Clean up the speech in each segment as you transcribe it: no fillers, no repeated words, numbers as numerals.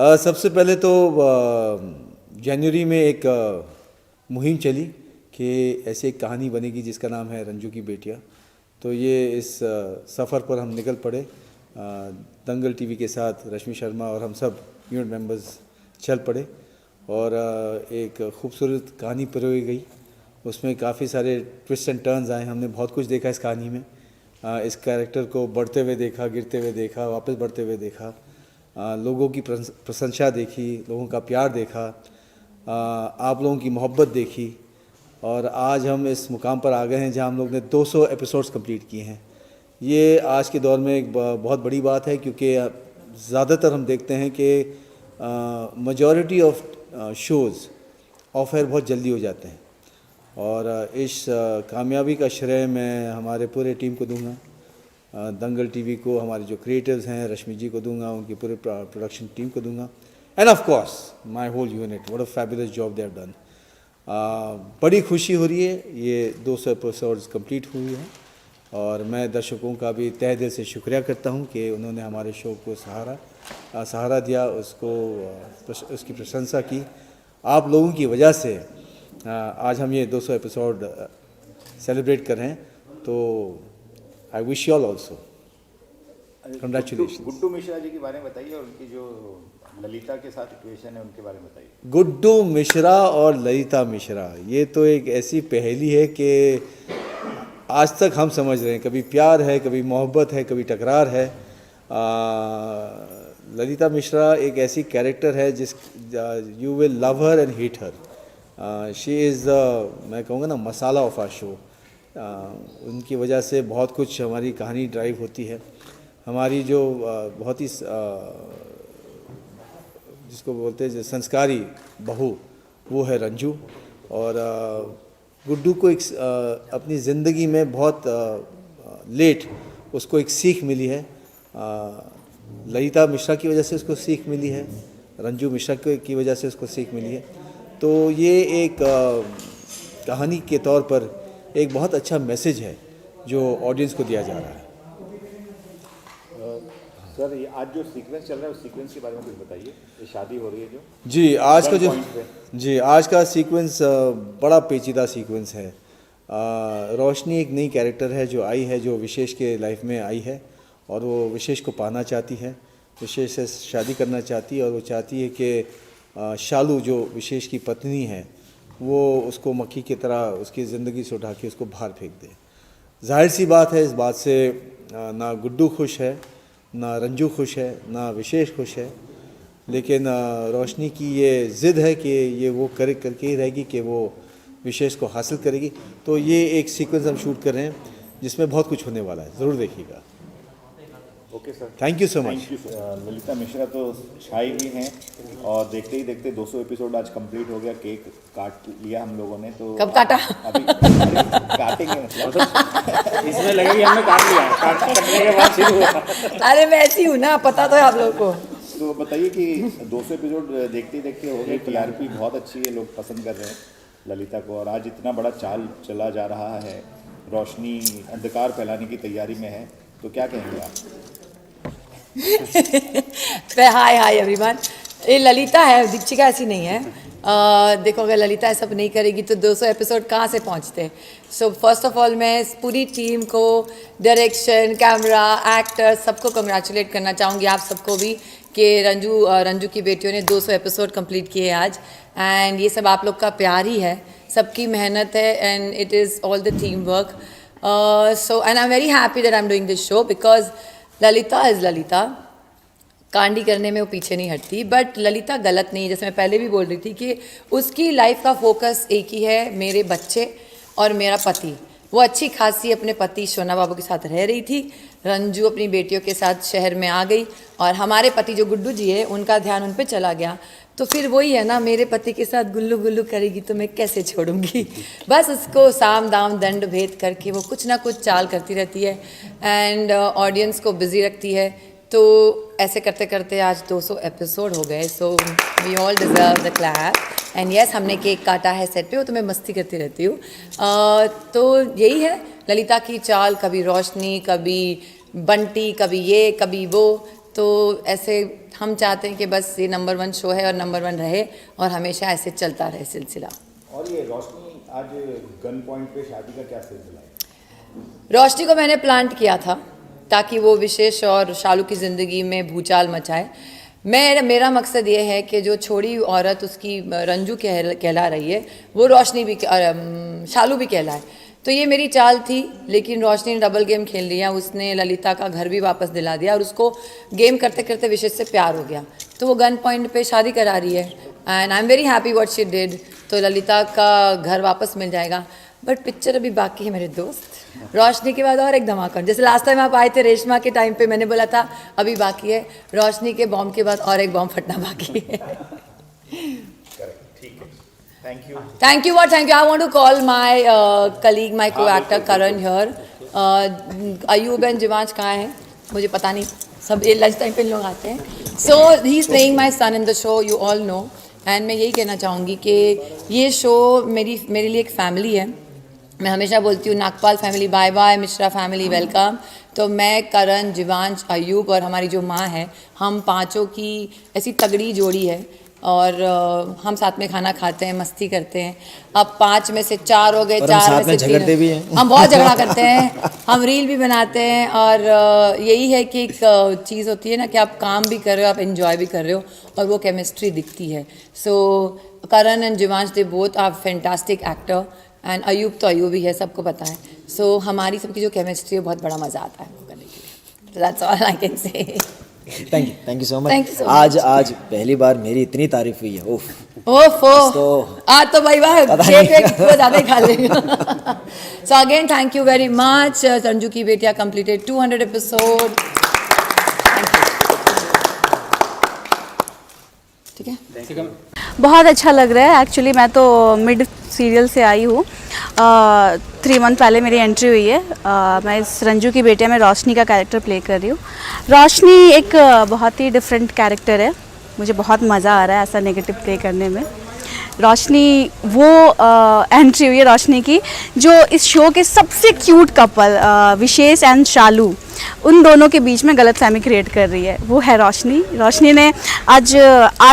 सबसे पहले तो जनवरी में एक मुहिम चली कि ऐसे एक कहानी बनेगी जिसका नाम है रंजू की बेटियां। तो ये इस सफ़र पर हम निकल पड़े दंगल टीवी के साथ। रश्मि शर्मा और हम सब यूनिट मेंबर्स चल पड़े और एक खूबसूरत कहानी पिरोई गई। उसमें काफ़ी सारे ट्विस्ट एंड टर्न्स आए। हमने बहुत कुछ देखा इस कहानी में। इस कैरेक्टर को बढ़ते हुए देखा, गिरते हुए देखा, वापस बढ़ते हुए देखा, लोगों की प्रशंसा देखी, लोगों का प्यार देखा, आप लोगों की मोहब्बत देखी और आज हम इस मुकाम पर आ गए हैं जहां हम लोग ने 200 एपिसोड्स कंप्लीट किए हैं। ये आज के दौर में एक बहुत बड़ी बात है क्योंकि ज़्यादातर हम देखते हैं कि majority of shows of air बहुत जल्दी हो जाते हैं और इस कामयाबी का श्रेय मैं हमारे पूरे टीम को दूंगा। दंगल टीवी को, हमारे जो क्रिएटर्स हैं रश्मि जी को दूंगा, उनकी पूरे प्रोडक्शन टीम को दूंगा and of course my whole unit. What a fabulous job they have done. बड़ी खुशी हो रही है, ये 200 एपिसोड्स कंप्लीट हुई हैं और मैं दर्शकों का भी तहे दिल से शुक्रिया करता हूं कि उन्होंने हमारे शो को सहारा दिया, उसकी प्रशंसा की। आप लोगों की वजह से आज हम ये 200 एपिसोड सेलिब्रेट कर रहे हैं, तो I wish you all also congratulation. Guddu Mishra ji के बारे में बताइए और उनकी जो ललिता के साथ इक्वेशन है उनके बारे में बताइए। गुड्डू मिश्रा और ललिता मिश्रा, ये तो एक ऐसी पहेली है कि आज तक हम समझ रहे हैं। कभी प्यार है, कभी मोहब्बत है, कभी टकरार है। ललिता मिश्रा एक ऐसी कैरेक्टर है जिस you will love her and hate her. She is मैं कहूँगा ना मसाला ऑफ आवर शो। उनकी वजह से बहुत कुछ हमारी कहानी ड्राइव होती है। हमारी जो बहुत ही जिसको बोलते हैं संस्कारी बहू, वो है रंजू। और गुड्डू को एक अपनी ज़िंदगी में बहुत लेट उसको एक सीख मिली है। ललिता मिश्रा की वजह से उसको सीख मिली है, रंजू मिश्रा की वजह से उसको सीख मिली है। तो ये एक कहानी के तौर पर एक बहुत अच्छा मैसेज है जो ऑडियंस को दिया जा रहा है। सर, ये आज जो सीक्वेंस चल रहा है उस सीक्वेंस के बारे में कुछ बताइए। ये शादी हो रही है जो जी आज का सीक्वेंस बड़ा पेचीदा सीक्वेंस है। रोशनी एक नई कैरेक्टर है जो आई है, जो विशेष के लाइफ में आई है और वो विशेष को पाना चाहती है, विशेष से शादी करना चाहती है और वो चाहती है कि शालू जो विशेष की पत्नी है वो उसको मक्खी की तरह उसकी ज़िंदगी से उठा के उसको बाहर फेंक दे। जाहिर सी बात है, इस बात से ना गुड्डू खुश है, ना रंजू खुश है, ना विशेष खुश है, लेकिन रोशनी की ये ज़िद है कि ये वो करके ही रहेगी कि वो विशेष को हासिल करेगी। तो ये एक सीक्वेंस हम शूट कर रहे हैं जिसमें बहुत कुछ होने वाला है, ज़रूर देखिएगा। Okay sir, thank you so much. Lalita Mishra तो शाही भी हैं और देखते ही देखते 200 एपिसोड आज कंप्लीट हो गया। केक काट लिया हम लोगों ने, तो कब काटा? अभी काटेंगे मतलब इसमें लगे कि हमने काट लिया, काटने के बाद शुरू हुआ। अरे मैं ऐसी हूँ ना, पता तो है आप लोगों को। तो बताइए कि 200 एपिसोड देखते ही देखते हो गए। टीआरपी बहुत अच्छी है, लोग पसंद कर रहे हैं ललिता को और आज इतना बड़ा चाल चला जा रहा है। रोशनी अंधकार फैलाने की तैयारी में है, तो क्या कहेंगे आप? Hi everyone. ये ललिता है, दीक्षिका ऐसी नहीं है। देखो, अगर ललिता ये सब नहीं करेगी तो 200 एपिसोड कहाँ से पहुँचते। सो फर्स्ट ऑफ ऑल मैं पूरी टीम को, डायरेक्शन, कैमरा, एक्टर, सबको कंग्रेचुलेट करना चाहूँगी, आप सबको भी, कि रंजू की बेटियों ने 200 एपिसोड कंप्लीट किए आज। एंड ये सब आप लोग का प्यार ही है, सबकी मेहनत है and it is all the team work. So and I am very happy that I am doing this show because Lalita is Lalita. Kandi करने में वो पीछे नहीं हटती, बट ललिता गलत नहीं है। जैसे मैं पहले भी बोल रही थी कि उसकी लाइफ का फोकस एक ही है, मेरे बच्चे और मेरा पति। वो अच्छी खासी अपने पति शोना बाबू के साथ रह रही थी। रंजू अपनी बेटियों के साथ शहर में आ गई और हमारे पति जो गुड्डू जी है उनका ध्यान उन पे चला गया। तो फिर वही है ना, मेरे पति के साथ गुल्लू गुल्लू करेगी तो मैं कैसे छोड़ूंगी। बस उसको साम दाम दंड भेद करके वो कुछ ना कुछ चाल करती रहती है एंड ऑडियंस को बिजी रखती है। तो ऐसे करते करते आज 200 एपिसोड हो गए। So we all deserve the clap and yes, हमने केक काटा है सेट पे, वो तो मैं मस्ती करती रहती हूँ। तो यही है ललिता की चाल, कभी रोशनी, कभी बंटी, कभी ये, कभी वो। तो ऐसे हम चाहते हैं कि बस ये नंबर 1 शो है और नंबर 1 रहे और हमेशा ऐसे चलता रहे सिलसिला। और ये रोशनी आज गन पॉइंट पे शादी का क्या सिलसिला है? रोशनी को मैंने प्लांट किया था ताकि वो विशेष और शालू की ज़िंदगी में भूचाल मचाए। मेरा मकसद ये है कि जो छोड़ी औरत उसकी रंजू कहला रही है वो रोशनी भी शालू भी कहलाए। तो ये मेरी चाल थी, लेकिन रोशनी ने डबल गेम खेल लिया। उसने ललिता का घर भी वापस दिला दिया और उसको गेम करते करते विशेष से प्यार हो गया, तो वो गन पॉइंट पे शादी करा रही है and I am very happy what she did. तो ललिता का घर वापस मिल जाएगा। बट पिक्चर अभी बाकी है मेरे दोस्त। रोशनी के बाद और एक धमाका, जैसे लास्ट टाइम आप आए थे रेशमा के टाइम पे मैंने बोला था अभी बाकी है, रोशनी के बॉम्ब के बाद और एक बॉम्ब फटना बाकी है। Thank you. Thank you. I want to call my colleague, my co-actor Karan here. Ayub and Jivansh कहाँ हैं मुझे पता नहीं, सब लंच टाइम पे लोग आते हैं। So he is playing my son in the show, you all know. And मैं यही कहना चाहूँगी कि ये शो मेरे लिए एक फैमिली है। मैं हमेशा बोलती हूँ Nagpal family bye bye, Mishra family welcome. तो मैं, करण, जिवांश, अयूब और हमारी जो माँ है, हम पाँचों की ऐसी तगड़ी जोड़ी है और हम साथ में खाना खाते हैं, मस्ती करते हैं। अब 5 में से 4 हो गए, 4 में से 3 भी हैं। हम बहुत झगड़ा करते हैं, हम रील भी बनाते हैं। और यही है कि एक चीज़ होती है ना कि आप काम भी कर रहे हो, आप एंजॉय भी कर रहे हो और वो केमिस्ट्री दिखती है। So Karan and Jivansh they both are fantastic actor and Ayub तो अयूब ही है, सबको पता है। सो हमारी सबकी जो केमिस्ट्री है बहुत बड़ा मज़ा आता है वो करने के लिए। That's all I can say. Thank you so much. Thank you so आज पहली बार मेरी इतनी तारीफ हुई है। ओफो आज तो भाई वाह केक वो ज़्यादा ही खा लेगा। So again thank you very much. Ranju की बेटियां कंप्लीटेड 200 एपिसोड। ठीक है, बहुत अच्छा लग रहा है। एक्चुअली मैं तो मिड सीरियल से आई हूँ, 3 मंथ पहले मेरी एंट्री हुई है। मैं इस रंजू की बेटिया में रोशनी का कैरेक्टर प्ले कर रही हूँ। रोशनी एक बहुत ही डिफरेंट कैरेक्टर है, मुझे बहुत मज़ा आ रहा है ऐसा नेगेटिव प्ले करने में। रोशनी वो एंट्री हुई है रोशनी की जो इस शो के सबसे क्यूट कपल विशेष एंड शालू, उन दोनों के बीच में गलतफहमी क्रिएट कर रही है, वो है रोशनी। रोशनी ने आज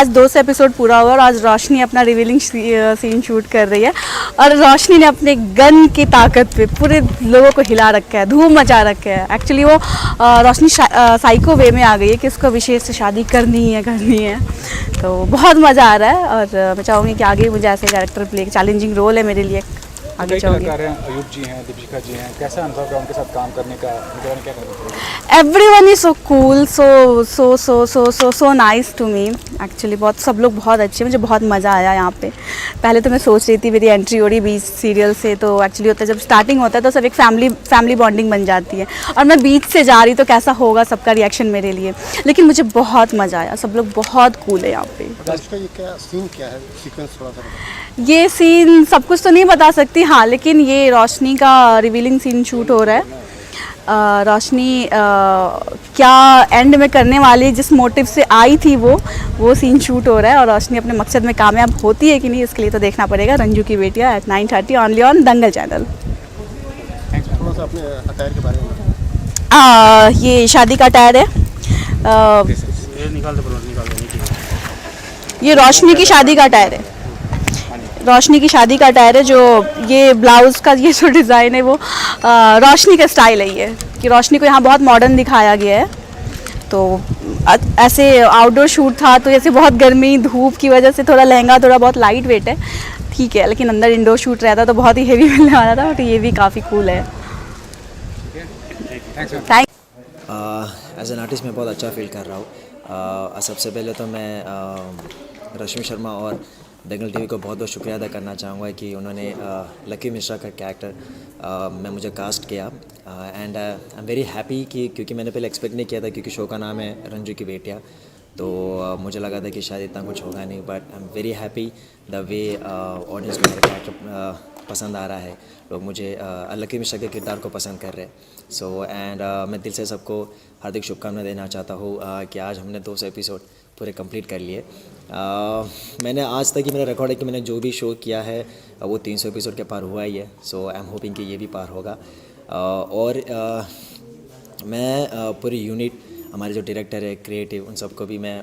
200 एपिसोड पूरा हुआ और आज रोशनी अपना रिवीलिंग सीन शूट कर रही है और रोशनी ने अपने गन की ताकत पे पूरे लोगों को हिला रखा है, धूम मचा रखा है। एक्चुअली वो रोशनी साइको वे में आ गई है कि उसको विशेष से शादी करनी है। तो बहुत मज़ा आ रहा है और मैं चाहूँगी कि आगे मुझे ऐसे कैरेक्टर प्ले, चैलेंजिंग रोल है मेरे लिए, आगे चाहूँगी। अयूब जी हैं, दीपिका जी हैं, कैसा अनुभव रहा उनके साथ काम करने का? क्या करना? Everyone is so cool, so nice to me. Actually सब लोग बहुत अच्छे, मुझे बहुत मज़ा आया यहाँ पे। पहले तो मैं सोच रही थी मेरी एंट्री हो रही बीच सीरियल से, तो एक्चुअली होता है जब स्टार्टिंग होता है तो सब एक फैमिली बॉन्डिंग बन जाती है और मैं बीच से जा रही तो कैसा होगा सबका रिएक्शन मेरे लिए, लेकिन मुझे बहुत मज़ा आया। सब लोग बहुत कूल है यहाँ पे। ये सीन सब कुछ तो नहीं बता सकती, हाँ, लेकिन ये रोशनी का रिवीलिंग सीन शूट हो रहा है। रोशनी क्या एंड में करने वाली, जिस मोटिव से आई थी वो सीन शूट हो रहा है और रोशनी अपने मकसद में कामयाब होती है कि नहीं, इसके लिए तो देखना पड़ेगा। रंजू की बेटियां at 9:30 only on Dangal channel. थोड़ा सा अपने अटायर के बारे में। ये शादी का अटायर है, ये रोशनी की शादी का अटायर है। रोशनी की शादी का अटायर है, जो ये ब्लाउज़ का ये जो डिज़ाइन है वो रोशनी का स्टाइल है ये, कि रोशनी को यहाँ बहुत मॉडर्न दिखाया गया है। तो ऐसे आउटडोर शूट था तो ऐसे बहुत गर्मी धूप की वजह से थोड़ा लहंगा थोड़ा बहुत लाइट वेट है, ठीक है, लेकिन अंदर इंडोर शूट रहता तो बहुत ही हेवी मिलने वाला था, तो ये भी काफ़ी कूल है। थैंक एज एन आर्टिस्ट मैं बहुत अच्छा फील कर रहा हूँ। सबसे पहले तो मैं रश्मि शर्मा और दंगल टीवी को बहुत बहुत शुक्रिया अदा करना चाहूँगा कि उन्होंने लकी मिश्रा का कैरेक्टर में मुझे कास्ट किया and I am very happy कि क्योंकि मैंने पहले एक्सपेक्ट नहीं किया था, क्योंकि शो का नाम है रंजू की बेटियाँ, तो मुझे लगा था कि शायद इतना कुछ होगा नहीं, but I am very happy the way audience को मेरा कैरेक्टर पसंद आ रहा है, लोग मुझे लकी मिश्रा के किरदार को पसंद कर रहे हैं। सो एंड मैं दिल से सबको हार्दिक शुभकामनाएं देना चाहता हूँ कि आज हमने 200 एपिसोड पूरे कंप्लीट कर लिए। मैंने आज तक ही मेरा रिकॉर्ड है कि मैंने जो भी शो किया है वो 300 एपिसोड के पार हुआ ही है। सो आई एम होपिंग कि ये भी पार होगा। और मैं पूरी यूनिट हमारे जो डायरेक्टर है, क्रिएटिव, उन सबको भी मैं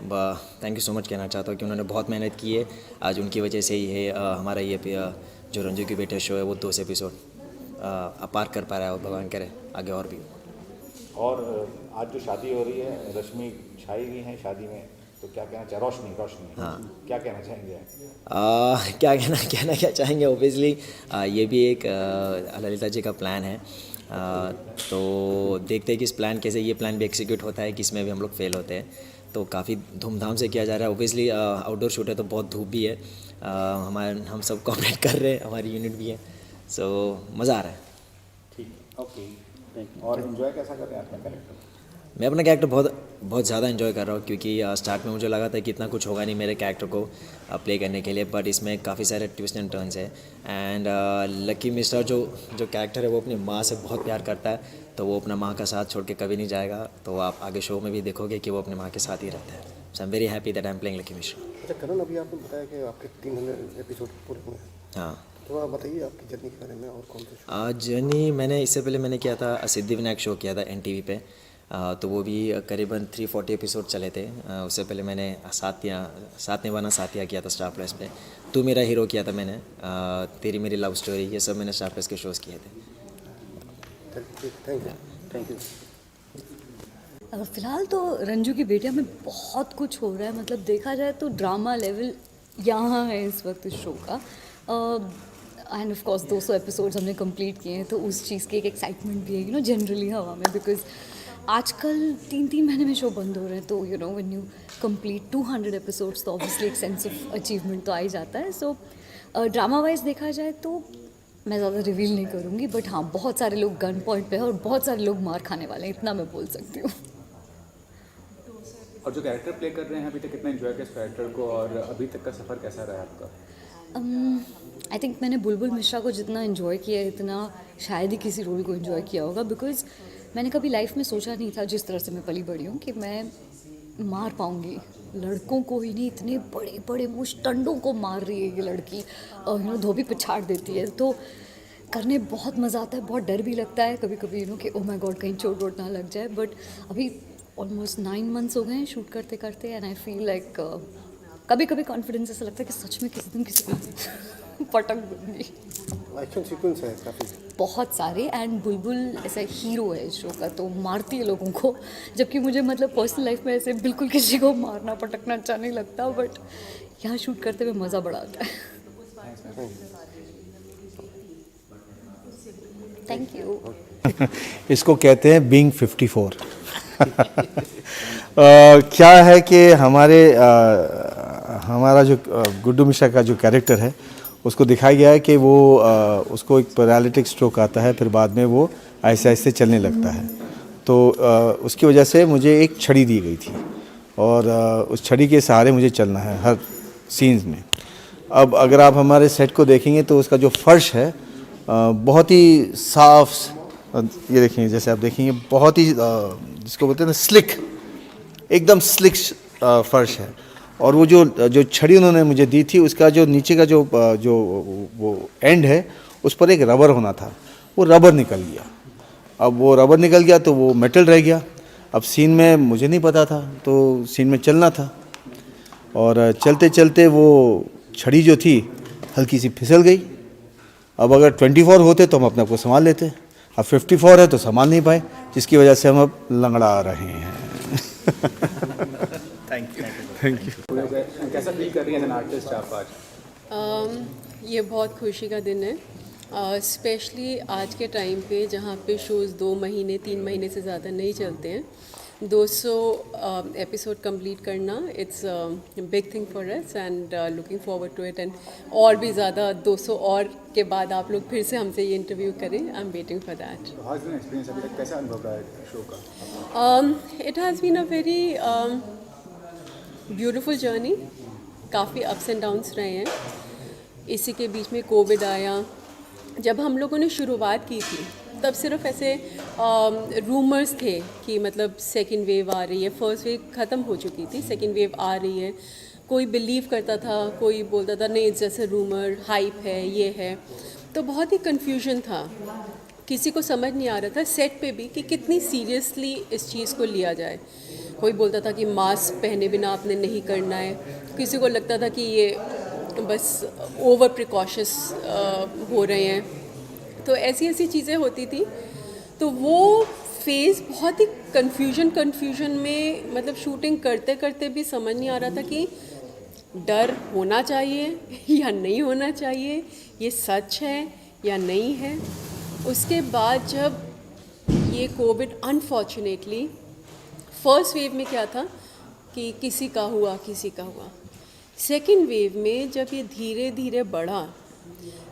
थैंक यू सो मच कहना चाहता हूँ कि उन्होंने बहुत मेहनत की है। आज उनकी वजह से ही है हमारा ये जो रंजू की बेटे शो है वो 2 एपिसोड अपार कर पा रहा है, और भगवान करे आगे और भी। और आज जो शादी हो रही है, रश्मि छाई हुई हैं शादी में, तो क्या कहना चाहें? रोशनी क्या कहना चाहेंगे? कहना क्या चाहेंगे, ओबियसली ये भी एक ललिता जी का प्लान है। तो देखते हैं कि इस प्लान कैसे ये प्लान भी एग्जीक्यूट होता है, कि इसमें भी हम लोग फेल होते हैं। तो काफ़ी धूमधाम से किया जा रहा है। ओबियसली आउटडोर शूट है तो बहुत धूप भी है, हम सब कोऑपरेट कर रहे हैं, हमारी यूनिट भी है, सो मज़ा आ रहा है। ठीक है, ओके। और एंजॉय कैसा कर रहे हैं अपना कैरेक्टर? मैं अपना कैरेक्टर बहुत ज़्यादा एंजॉय कर रहा हूँ, क्योंकि स्टार्ट में मुझे लगा था कि इतना कुछ होगा नहीं मेरे कैरेक्टर को प्ले करने के लिए, बट इसमें काफ़ी सारे ट्विस्ट एंड टर्न्स है। एंड लकी मिश्रा जो कैरेक्टर है वो अपनी माँ से बहुत प्यार करता है, तो वो अपना माँ का साथ छोड़ के कभी नहीं जाएगा। तो आप आगे शो में भी देखोगे कि वो अपनी माँ के साथ ही रहता है। So I am very happy that I am playing Lucky Mishra. अच्छा करण, अभी आपने बताया कि आपके 300 एपिसोड पूरे हुए हैं, हाँ, तो आप बताइए आपकी जर्नी के बारे में और कौन से शो? जर्नी मैंने इससे पहले मैंने किया था सिद्धिविनायक शो किया था NTV पे, तो वो भी करीबन 340 एपिसोड चले थे। उससे पहले मैंने साथ निभाना साथिया किया था स्टार प्लस पे। तू मेरा हीरो किया था मैंने, तेरी मेरी लव स्टोरी, ये सब मैंने स्टार प्लस के शोज़ किए थे। Thank you. फ़िलहाल तो रंजू की बेटिया में बहुत कुछ हो रहा है, मतलब देखा जाए तो ड्रामा लेवल यहाँ है इस वक्त इस शो का। एंड ऑफ कोर्स 200 एपिसोड्स हमने कंप्लीट किए हैं, तो उस चीज़ की एक एक्साइटमेंट भी है जनरली हवा में, बिकॉज आजकल 3-3 महीने में शो बंद हो रहे हैं। तो व्हेन यू कंप्लीट 200 एपिसोड्स तो ऑब्वियसली एक सेंस ऑफ अचीवमेंट तो आ ही जाता है। सो ड्रामा वाइज देखा जाए तो मैं ज़्यादा रिवील नहीं करूँगी, बट हाँ बहुत सारे लोग गन पॉइंट पे हैं और बहुत सारे लोग मार खाने वाले हैं, इतना मैं बोल सकती हूँ। और जो कैरेक्टर प्ले कर रहे हैं अभी तक कितना एंजॉय किया इस कैरेक्टर को, और अभी तक का सफ़र कैसा रहा आपका? आई थिंक मैंने बुलबुल मिश्रा को जितना एंजॉय किया है इतना शायद ही किसी रोल को एंजॉय किया होगा, बिकॉज मैंने कभी लाइफ में सोचा नहीं था, जिस तरह से मैं पली बड़ी हूँ, कि मैं मार पाऊँगी लड़कों को ही नहीं, इतने बड़े बड़े मुश्तंडों को मार रही है ये लड़की, धोबी पिछाड़ देती है। तो करने बहुत मज़ा आता है, बहुत डर भी लगता है कभी कभी कि ओह माय गॉड कहीं चोट वोट ना लग जाए। बट अभी ऑलमोस्ट 9 मंथ्स हो गए हैं शूट करते करते, एंड आई फील लाइक कभी कभी कॉन्फिडेंस ऐसा लगता है कि सच में किसी दिन किसी को पटक दूँगी। एक्शन सीक्वेंस है काफ़ी, बहुत सारे, एंड बुलबुल ऐसा हीरो है इस शो का, तो मारती है लोगों को, जबकि मुझे मतलब पर्सनल लाइफ में ऐसे बिल्कुल किसी को मारना पटकना अच्छा नहीं लगता, बट यहाँ शूट करते हुए मज़ा बड़ा आता है। Thank you. इसको कहते हैं बीइंग 54। क्या है कि हमारा जो गुड्डू मिश्रा का जो कैरेक्टर है उसको दिखाया गया है कि वो उसको एक पैरालिटिक स्ट्रोक आता है, फिर बाद में वो ऐसे ऐसे चलने लगता है। तो उसकी वजह से मुझे एक छड़ी दी गई थी, और उस छड़ी के सहारे मुझे चलना है हर सीन्स में। अब अगर आप हमारे सेट को देखेंगे तो उसका जो फर्श है बहुत ही साफ, ये देखेंगे जैसे आप देखेंगे बहुत ही जिसको बोलते हैं ना स्लिक, एकदम स्लिक फर्श है। और वो जो छड़ी उन्होंने मुझे दी थी उसका जो नीचे का जो वो एंड है उस पर एक रबर होना था, वो रबर निकल गया। अब वो रबर निकल गया तो वो मेटल रह गया। अब सीन में मुझे नहीं पता था, तो सीन में चलना था, और चलते चलते वो छड़ी जो थी हल्की सी फिसल गई। अब अगर 24 होते तो हम अपने आप को संभाल लेते, अब 54 है तो संभाल नहीं पाए, जिसकी वजह से हम अब लंगड़ा रहे हैं। Thank you. कैसा फील कर रही है एज एन आर्टिस्ट आप आज? ये बहुत खुशी का दिन है, स्पेशली आज के टाइम पे जहाँ पे शोज़ 2 महीने 3 महीने से ज़्यादा नहीं चलते हैं। 200 एपिसोड कंप्लीट करना it's big thing for us, and looking forward to it. And और भी ज़्यादा 200 और के बाद आप लोग फिर से हमसे ये इंटरव्यू करें। I am waiting for that. How is experience अभी तक, कैसा अनुभव रहा है शो का? It has been a very beautiful journey. काफ़ी अप्स एंड डाउन्स रहे हैं। इसी के बीच में कोविड आया। जब हम लोगों ने शुरुआत की थी तब सिर्फ ऐसे रूमर्स थे कि मतलब सेकेंड वेव आ रही है, फर्स्ट वेव ख़त्म हो चुकी थी, सेकेंड वेव आ रही है। कोई बिलीव करता था, कोई बोलता था नहीं जैसे रूमर हाइप है, ये है। तो बहुत ही कन्फ्यूजन था, किसी को समझ नहीं आ रहा था सेट पे भी कि कितनी सीरियसली इस चीज़ को लिया जाए। कोई बोलता था कि मास्क पहने बिना आपने नहीं करना है, किसी को लगता था कि ये बस ओवर प्रिकॉशस हो रहे हैं, तो ऐसी ऐसी चीज़ें होती थी। तो वो फेज़ बहुत ही कन्फ्यूजन में, मतलब शूटिंग करते करते भी समझ नहीं आ रहा था कि डर होना चाहिए या नहीं होना चाहिए, ये सच है या नहीं है। उसके बाद जब ये कोविड अनफॉर्चुनेटली फर्स्ट वेव में क्या था कि किसी का हुआ, सेकेंड वेव में जब ये धीरे धीरे बढ़ा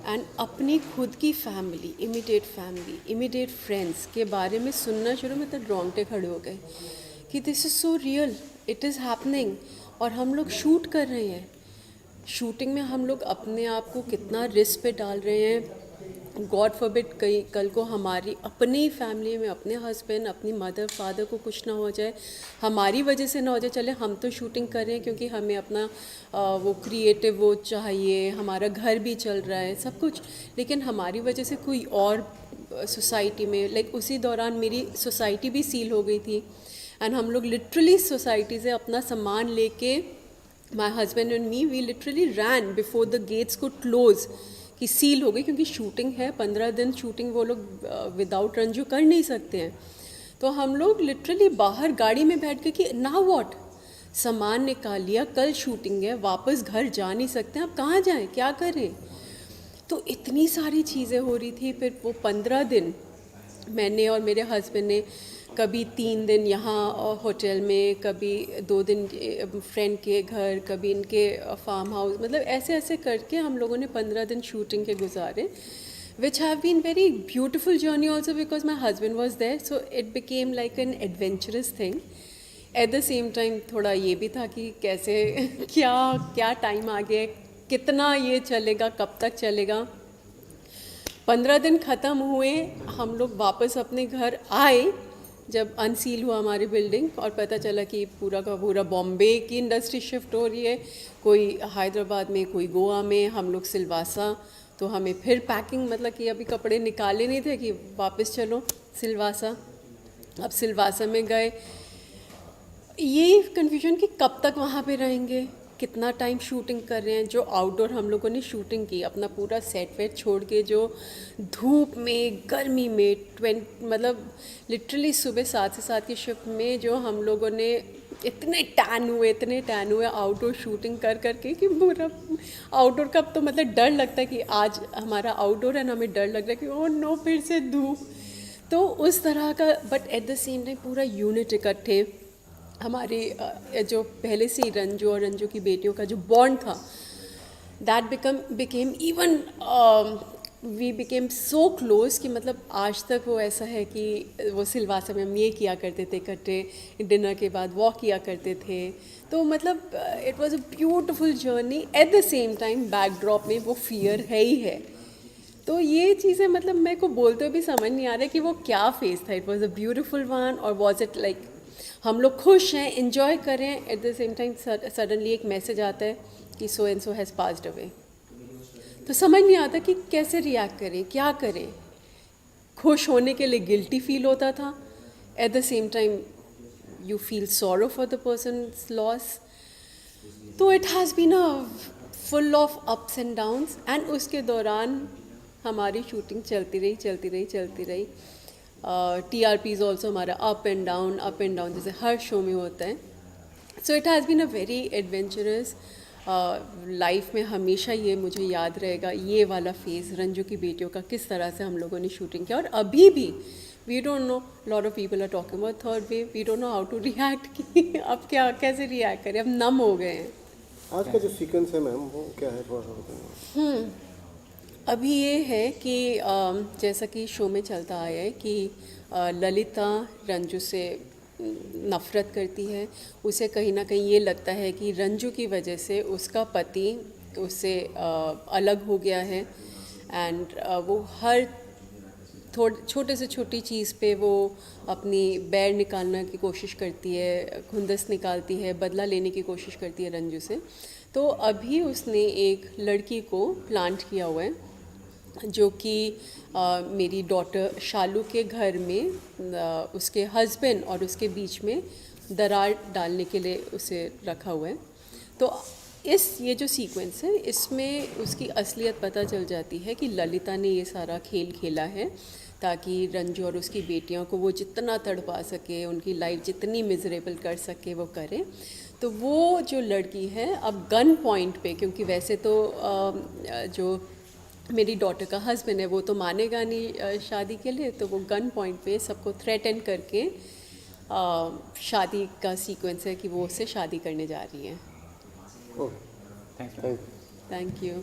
एंड अपनी खुद की फैमिली, इमीडिएट फ्रेंड्स के बारे में सुनना शुरू, मतलब रोंगटे खड़े हो गए कि this is so real, it is happening. और हम लोग शूट कर रहे हैं, शूटिंग में हम लोग अपने आप को कितना रिस्क पे डाल रहे हैं। गॉड फॉरबिड कल को हमारी अपनी फैमिली में, अपने हस्बैंड, अपनी मदर फादर को कुछ ना हो जाए, हमारी वजह से ना हो जाए। चले हम तो शूटिंग कर रहे हैं क्योंकि हमें अपना वो क्रिएटिव वो चाहिए, हमारा घर भी चल रहा है सब कुछ, लेकिन हमारी वजह से कोई और सोसाइटी में, लाइक उसी दौरान मेरी सोसाइटी भी सील हो गई थी एंड हम लोग लिटरली सोसाइटी से अपना सामान लेके, my husband and me, we literally ran before the gates could close कि सील हो गई, क्योंकि शूटिंग है, 15 दिन शूटिंग वो लोग विदाउट रंजू कर नहीं सकते हैं। तो हम लोग लिटरली बाहर गाड़ी में बैठ के कि ना व्हाट, सामान निकाल लिया, कल शूटिंग है, वापस घर जा नहीं सकते हैं, अब कहाँ जाएं, क्या करें। तो इतनी सारी चीज़ें हो रही थी। फिर वो 15 दिन मैंने और मेरे हस्बैंड ने कभी 3 दिन यहाँ होटल में, कभी 2 दिन फ्रेंड के घर, कभी इनके फार्म हाउस, मतलब ऐसे ऐसे करके हम लोगों ने 15 दिन शूटिंग के गुजारे, which have been very beautiful journey also because my husband was there, so it became like an adventurous thing. At the same time थोड़ा ये भी था कि कैसे क्या टाइम आ गया, कितना ये चलेगा, कब तक चलेगा। 15 दिन ख़त्म हुए, हम लोग वापस अपने घर आए जब अनसील हुआ हमारी बिल्डिंग, और पता चला कि पूरा का पूरा बॉम्बे की इंडस्ट्री शिफ्ट हो रही है, कोई हैदराबाद में, कोई गोवा में, हम लोग सिलवासा। तो हमें फिर पैकिंग, मतलब कि अभी कपड़े निकाले नहीं थे कि वापस चलो सिलवासा। अब सिलवासा में गए, ये कन्फ्यूजन कि कब तक वहाँ पे रहेंगे, कितना टाइम शूटिंग कर रहे हैं। जो आउटडोर हम लोगों ने शूटिंग की, अपना पूरा सेट वेट छोड़ के, जो धूप में, गर्मी में, मतलब लिटरली सुबह 7 से 7 की शिफ्ट में जो हम लोगों ने इतने टैन हुए आउटडोर शूटिंग कर के कि पूरा आउटडोर का तो मतलब डर लगता है कि आज हमारा आउटडोर है ना, हमें डर लग रहा है कि ओह नो फिर से धूप। तो उस तरह का, but at the same time पूरा यूनिट इकट्ठे, हमारे जो पहले से ही रंजू और रंजू की बेटियों का जो बॉन्ड था, that became even we became so close कि मतलब आज तक वो ऐसा है कि वो सिलवासा में हम ये किया करते थे, इकट्ठे डिनर के बाद वॉक किया करते थे। तो मतलब it was a beautiful journey. Eight the same time backdrop में वो फियर है ही है। तो ये चीज़ें मतलब मेरे को बोलते हुए भी समझ नहीं आ रहा कि वो क्या फेस था। It was a beautiful one, और वॉज इट लाइक हम लोग खुश हैं, इन्जॉय करें, eight the same time suddenly एक मैसेज आता है कि so and so has passed away. तो समझ नहीं आता कि कैसे रिएक्ट करें, क्या करें। खुश होने के लिए गिल्टी फील होता था, at the same time you feel sorrow for the person's loss. तो it has been a full of ups and downs. And उसके दौरान हमारी शूटिंग चलती रही। TRPs ऑल्सो हमारा अप एंड डाउन जैसे हर शो में होता है। So it has been a very adventurous life में। हमेशा ये मुझे याद रहेगा, ये वाला फेज़ रंजू की बेटियों का, किस तरह से हम लोगों ने शूटिंग किया। और अभी भी we don't know, lot of people are talking about third wave, we don't know how to react कि अब कैसे रिएक्ट करें, अब नम हो गए हैं। आज का जो सीक्वेंस है मैम, वो क्या है थोड़ा सा बताइए। अभी ये है कि जैसा कि शो में चलता आया है कि ललिता रंजू से नफ़रत करती है। उसे कहीं ना कहीं ये लगता है कि रंजू की वजह से उसका पति उससे अलग हो गया है। एंड वो हर छोटे से छोटी चीज़ पे वो अपनी बैर निकालने की कोशिश करती है, खुंदस निकालती है, बदला लेने की कोशिश करती है रंजू से। तो अभी उसने एक लड़की को प्लांट किया हुआ है, जो कि मेरी डॉटर शालू के घर में उसके हस्बैंड और उसके बीच में दरार डालने के लिए उसे रखा हुआ है। तो ये जो सीक्वेंस है इसमें उसकी असलियत पता चल जाती है कि ललिता ने ये सारा खेल खेला है ताकि रंजू और उसकी बेटियों को वो जितना तड़पा सके, उनकी लाइफ जितनी मिजरेबल कर सके वो करे। तो वो जो लड़की है अब गन पॉइंट पे, क्योंकि वैसे तो जो मेरी डॉटर का हस्बैंड है वो तो मानेगा नहीं शादी के लिए, तो वो गन पॉइंट पे सबको थ्रेटन करके शादी का सीक्वेंस है कि वो उससे शादी करने जा रही है। Thank you. Thank you.